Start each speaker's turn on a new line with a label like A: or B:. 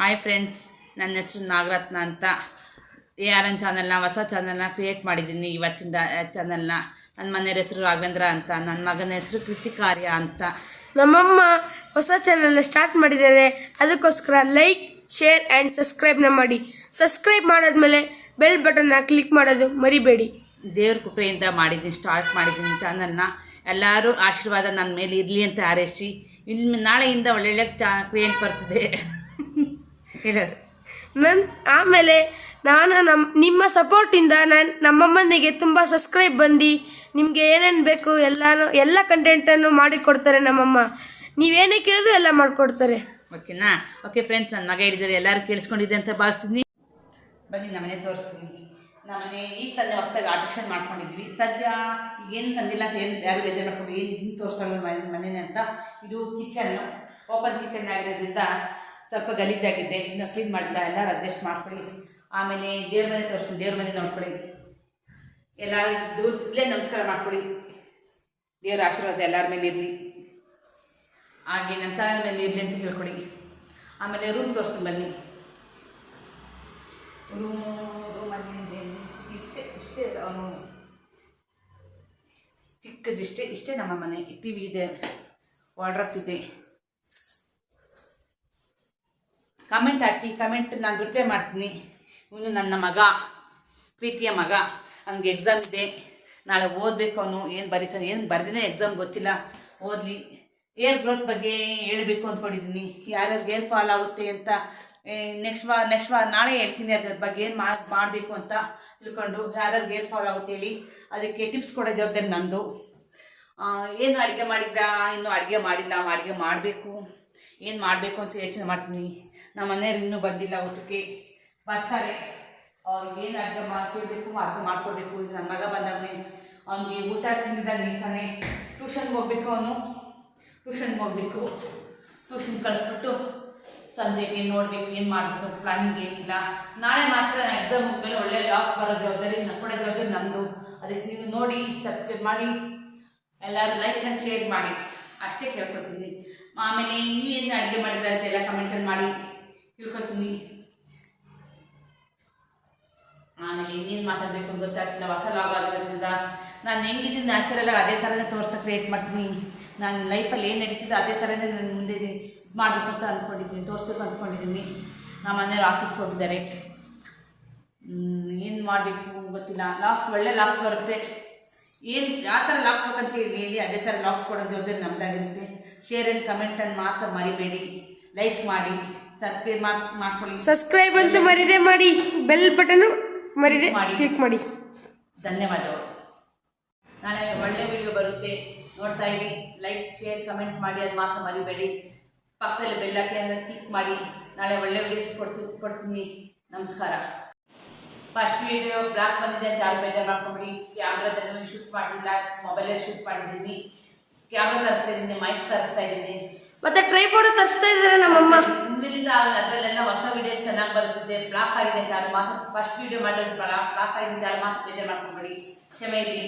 A: Hi friends, ನನ್ನ ಹೆಸರು ನಾಗರತ್ನ ಅಂತ. ARN ಚಾನಲ್ನ ಹೊಸ ಚಾನಲ್ನ ಕ್ರಿಯೇಟ್ ಮಾಡಿದ್ದೀನಿ. ಇವತ್ತಿಂದ ಚಾನಲ್ನ ನನ್ನ ಮನೆಯವ್ರ ಹೆಸರು ರಾಘವೇಂದ್ರ ಅಂತ, ನನ್ನ ಮಗನ ಹೆಸರು ಕೃತಿಕಾರ್ಯ ಅಂತ.
B: ನಮ್ಮಮ್ಮ ಹೊಸ ಚಾನಲ್ನ ಸ್ಟಾರ್ಟ್ ಮಾಡಿದ್ದಾರೆ. ಅದಕ್ಕೋಸ್ಕರ ಲೈಕ್, ಶೇರ್ ಆ್ಯಂಡ್ ಸಬ್ಸ್ಕ್ರೈಬ್ನ ಮಾಡಿ. ಸಬ್ಸ್ಕ್ರೈಬ್ ಮಾಡಾದ್ಮೇಲೆ ಬೆಲ್ ಬಟನ್ನ ಕ್ಲಿಕ್ ಮಾಡೋದು ಮರಿಬೇಡಿ.
A: ದೇವ್ರ ಕೃಪೆಯಿಂದ ಸ್ಟಾರ್ಟ್ ಮಾಡಿದ್ದೀನಿ ಚಾನಲ್ನ. ಎಲ್ಲರೂ ಆಶೀರ್ವಾದ ನನ್ನ ಮೇಲೆ ಇರಲಿ ಅಂತ ಹಾರೈಸಿ. ನಾಳೆಯಿಂದ ಒಳ್ಳೊಳ್ಳೆ ಕ್ರಿಯೇಟ್ ಬರ್ತಿದೆ ಹೇಳೋದು.
B: ಆಮೇಲೆ ನಿಮ್ಮ ಸಪೋರ್ಟಿಂದ ನಮ್ಮಮ್ಮನಿಗೆ ತುಂಬ ಸಬ್ಸ್ಕ್ರೈಬ್ ಬಂದು ನಿಮಗೆ ಏನೇನು ಬೇಕು ಎಲ್ಲ ಕಂಟೆಂಟನ್ನು ಮಾಡಿಕೊಡ್ತಾರೆ ನಮ್ಮಮ್ಮ. ನೀವೇನೇ ಕೇಳಿದ್ರು ಎಲ್ಲ ಮಾಡಿಕೊಡ್ತಾರೆ.
A: ಓಕೆನಾ? ಓಕೆ ಫ್ರೆಂಡ್ಸ್, ನನ್ನ ಮಗ ಹೇಳಿದ್ದಾರೆ, ಎಲ್ಲರೂ ಕೇಳಿಸ್ಕೊಂಡಿದ್ದೆ ಅಂತ ಭಾವಿಸ್ತೀನಿ. ಬನ್ನಿ ನಮ್ಮನೆ ತೋರಿಸ್ತೀನಿ. ನಮ್ಮನೆ ಈಗ ತಂದೆ ಹೊಸದಾಗಿ ಆಲ್ಟ್ರೇಷನ್ ಮಾಡ್ಕೊಂಡಿದ್ವಿ. ಸದ್ಯ ಏನು ತಂದಿಲ್ಲ ಅಂತ ಯಾರು ಬೇಜಾರು ಮಾಡ್ಕೊಂಡು ಏನು ಇದನ್ನು ತೋರಿಸ್ತಾಳೆ ಮನೇನೆ ಅಂತ. ಇದು ಕಿಚನ್ನು, ಓಪನ್ ಕಿಚನ್ ಆಗಿರೋದ್ರಿಂದ ಸ್ವಲ್ಪ ಗಲೀಜಾಗಿದೆ, ಇನ್ನೂ ಕ್ಲೀನ್ ಮಾಡಿಲ್ಲ. ಎಲ್ಲರೂ ಅಡ್ಜಸ್ಟ್ ಮಾಡ್ಕೊಳ್ಳಿ. ಆಮೇಲೆ ದೇವ್ರ ಮನೆ ತೋರಿಸ್ತೀನಿ, ದೇವ್ರ ಮನೆ ನೋಡ್ಕೊಳ್ಳಿ. ಎಲ್ಲರೂ ಇಲ್ಲೇ ನಮಸ್ಕಾರ ಮಾಡ್ಕೊಳ್ಳಿ. ದೇವ್ರ ಆಶೀರ್ವಾದ ಎಲ್ಲರ ಮೇಲೆ ಇರಲಿ, ಹಾಗೆ ನಮ್ಮ ಚಾನಲ್ ಮೇಲೆ ಇರಲಿ ಅಂತ ಹೇಳ್ಕೊಡಿ. ಆಮೇಲೆ ರೂಮ್ ತೋರಿಸ್ತೀನಿ ಬನ್ನಿ. ರೂಮಲ್ಲಿ ಇಷ್ಟೇ ಅವನು ಇಷ್ಟೇ ನಮ್ಮ ಮನೆ. TV ಇದೆ, ವಾರ್ಡ್ರೋಬ್ ಇದೆ. ಕಮೆಂಟ್ ಹಾಕಿ, ಕಮೆಂಟ್ ನಾನು ರಿಪ್ಲೈ ಮಾಡ್ತೀನಿ. ಇವನು ನನ್ನ ಮಗ, ಪ್ರೀತಿಯ ಮಗ. ಅವನಿಗೆ ಎಕ್ಸಾಮ್ ಇದೆ, ನಾಳೆ ಓದಬೇಕು. ಅವನು ಏನು ಬರೀತಾನೆ, ಏನು ಬರೆದಿನೇ ಎಕ್ಸಾಮ್ ಗೊತ್ತಿಲ್ಲ, ಓದಲಿ. ಏರ್ ಗ್ರೋತ್ ಬಗ್ಗೆ ಹೇಳಬೇಕು ಅಂದ್ಕೊಂಡಿದ್ದೀನಿ. ಯಾರ್ಯಾರಿಗೆ ಏರ್ ಫಾಲ್ ಆಗುತ್ತೆ ಅಂತ ನೆಕ್ಸ್ಟ್ ವಾರ ನಾಳೆ ಹೇಳ್ತೀನಿ. ಅದ್ರ ಬಗ್ಗೆ ಏನು ಮಾಡಬೇಕು ಅಂತ ತಿಳ್ಕೊಂಡು ಯಾರ್ಯಾರಿಗೆ ಏರ್ ಫಾಲ್ ಆಗುತ್ತೆ ಹೇಳಿ, ಅದಕ್ಕೆ ಟಿಪ್ಸ್ ಕೊಡೋ ಜವಾಬ್ದಾರಿ ನಂದು. ಏನು ಅಡುಗೆ ಮಾಡಿದ್ರಾ? ಇನ್ನೂ ಅಡುಗೆ ಮಾಡಿಲ್ಲ, ಅಡುಗೆ ಮಾಡಬೇಕು. ಏನು ಮಾಡಬೇಕು ಅಂತ ಯೋಚನೆ ಮಾಡ್ತೀನಿ. ನಮ್ಮ ಮನೆಯವ್ರು ಇನ್ನೂ ಬಂದಿಲ್ಲ, ಊಟಕ್ಕೆ ಬರ್ತಾರೆ. ಅವ್ರಿಗೆ ಏನು ಅಡುಗೆ ಮಾಡ್ಕೊಳ್ಬೇಕು, ಅಡುಗೆ ಮಾಡ್ಕೊಡ್ಬೇಕು. ಇದು ನನ್ನ ಮಗ ಬಂದವನೇ, ಅವನಿಗೆ ಊಟ ತಿಂದಿದ್ದಾಗ ನಿಲ್ತಾನೆ. ಟ್ಯೂಷನ್ಗೆ ಹೋಗ್ಬೇಕು, ಅವನು ಟ್ಯೂಷನ್ಗೆ ಹೋಗ್ಬೇಕು. ಟ್ಯೂಷನ್ ಕಳಿಸ್ಬಿಟ್ಟು ಸಂಜೆಗೆ ನೋಡಬೇಕು ಏನು ಮಾಡಬೇಕು, ಪ್ಲಾನಿಂಗ್ ಏನಿಲ್ಲ. ನಾಳೆ ಮಾತ್ರ ಎಕ್ಸಾಮ್ ಮುಗಿದ್ಮೇಲೆ ಒಳ್ಳೆ ಲಾಕ್ಸ್ ಬರೋ ಜವಾಬ್ದಾರಿ ಕೊಡೋ ಜವಾಬ್ದಾರಿ ನಮ್ಮದು. ಅದಕ್ಕೆ ನೀವು ನೋಡಿ, ಸಬ್ಸ್ಕ್ರೈಬ್ ಮಾಡಿ, ಎಲ್ಲರೂ ಲೈಕ್ ಆ್ಯಂಡ್ ಶೇರ್ ಮಾಡಿ, ಅಷ್ಟೇ ಕೇಳ್ಕೊತೀನಿ. ಆಮೇಲೆ ನೀವೇನು ಅಡುಗೆ ಮಾಡಿದ್ರೆ ಅಂತೆಲ್ಲ ಕಮೆಂಟಲ್ಲಿ ಮಾಡಿ ತಿಳ್ಕೊತೀನಿ. ಆಮೇಲೆ ಇನ್ನೇನು ಮಾತಾಡಬೇಕು ಅಂತ ಗೊತ್ತಾಗ್ತಿಲ್ಲ, ಹೊಸ ಲಾಗ್ ಆಗಿರೋದ್ರಿಂದ. ನಾನು ಹೆಂಗಿದ್ದೀನಿ ನ್ಯಾಚುರಲಾಗಿ ಅದೇ ಥರನೇ ತೋರಿಸ್ತಾ ಕ್ರಿಯೇಟ್ ಮಾಡ್ತೀನಿ. ನಾನು ಲೈಫಲ್ಲಿ ಏನು ನಡೀತಿದ್ದೆ ಅದೇ ಥರನೇ ನಾನು ಮುಂದೆ ಮಾಡಬೇಕು ಅಂತ ಅಂದ್ಕೊಂಡಿದ್ದೀನಿ, ತೋರಿಸ್ಬೇಕು ಅಂದ್ಕೊಂಡಿದ್ದೀನಿ. ನಮ್ಮ ಮನೆಯವ್ರು ಆಫೀಸ್ಗೆ ಹೋಗಿದ್ದಾರೆ. ಏನು ಮಾಡಬೇಕು ಗೊತ್ತಿಲ್ಲ. ಒಳ್ಳೆ ಲಾಕ್ಸ್ ಬರುತ್ತೆ. ಏನು ಯಾವ ಥರ ಲಾಕ್ಸ್ ಬೇಕಂತ ಹೇಳಿ ಅದೇ ಥರ ಲಾಕ್ಸ್ ಕೊಡೋ ಜವಾಬ್ದಾರಿ ನಮ್ಮದಾಗಿರುತ್ತೆ. ಶೇರ್ ಆ್ಯಂಡ್ ಕಮೆಂಟನ್ನು ಮಾತ್ರ ಮರಿಬೇಡಿ. ಲೈಕ್ ಮಾಡಿ, ಸಬ್ಸ್ಕ್ರೈಬ್ ಮಾಡ್ಕೊಳ್ಳಿ.
B: ಸಬ್ಸ್ಕ್ರೈಬ್ ಅಂತೂ ಮರಿದೇ ಮಾಡಿ, ಬೆಲ್ ಬಟನ್ನು ಮರಿದೇ ಕ್ಲಿಕ್ ಮಾಡಿ.
A: ಧನ್ಯವಾದಗಳು. ನಾಳೆ ಒಳ್ಳೆ ವಿಡಿಯೋ ಬರುತ್ತೆ, ನೋಡ್ತಾ ಇರಿ. ಲೈಕ್, ಶೇರ್, ಕಮೆಂಟ್ ಮಾಡಿ, ಅದು ಮಾತ್ರ ಮರಿಬೇಡಿ. ಪಕ್ಕದಲ್ಲಿ ಬೆಲ್ ಹಾಕಿ ಅಂದರೆ ಕ್ಲಿಕ್ ಮಾಡಿ. ನಾಳೆ ಒಳ್ಳೆ ವಿಡಿಯೋಸ್ ಕೊಡ್ತೀನಿ. ನಮಸ್ಕಾರ. ಫಸ್ಟ್ ವಿಡಿಯೋ ಬ್ಲಾಕ್ ಬಂದಿದೆ ಅಂತ ಯಾರು ಬೇಜಾರು ಮಾಡ್ಕೊಂಬಿಡಿ. ಕ್ಯಾಮ್ರಾದಲ್ಲಿ ಶೂಟ್ ಮಾಡಿಲ್ಲ, ಮೊಬೈಲಲ್ಲಿ ಶೂಟ್ ಮಾಡಿದ್ದೀನಿ. ಕ್ಯಾಮ್ರಾ ತರಿಸ್ತಾ ಇದ್ದೀನಿ, ಮೈಕ್ ತರಿಸ್ತಾ ಇದ್ದೀನಿ,
B: ಮತ್ತೆ ಟ್ರೈಪಾಡ್ ತರಿಸ್ತಾ ಇದ್ದಾರೆ ನಮ್ಮಮ್ಮ.
A: ಇನ್ಮೇಲಿಂದ ಅದರಲ್ಲೆಲ್ಲ ಹೊಸ ವಿಡಿಯೋ ಚೆನ್ನಾಗಿ ಬರುತ್ತಿದೆ. ಬ್ಲಾಕ್ ಆಗಿದೆ ಅಂತ ಯಾರು ಮಾತ್ರ, ಫಸ್ಟ್ ವಿಡಿಯೋ ಮಾಡೋದು ಬ್ಲಾಕ್ ಆಗಿದೆ ಅಂತ ಯಾರು ಮಾತ್ರ ಬೇಜಾರು ಮಾಡ್ಕೊಂಬಿಡಿ. ಕ್ಷಮೆ ಇರಲಿ.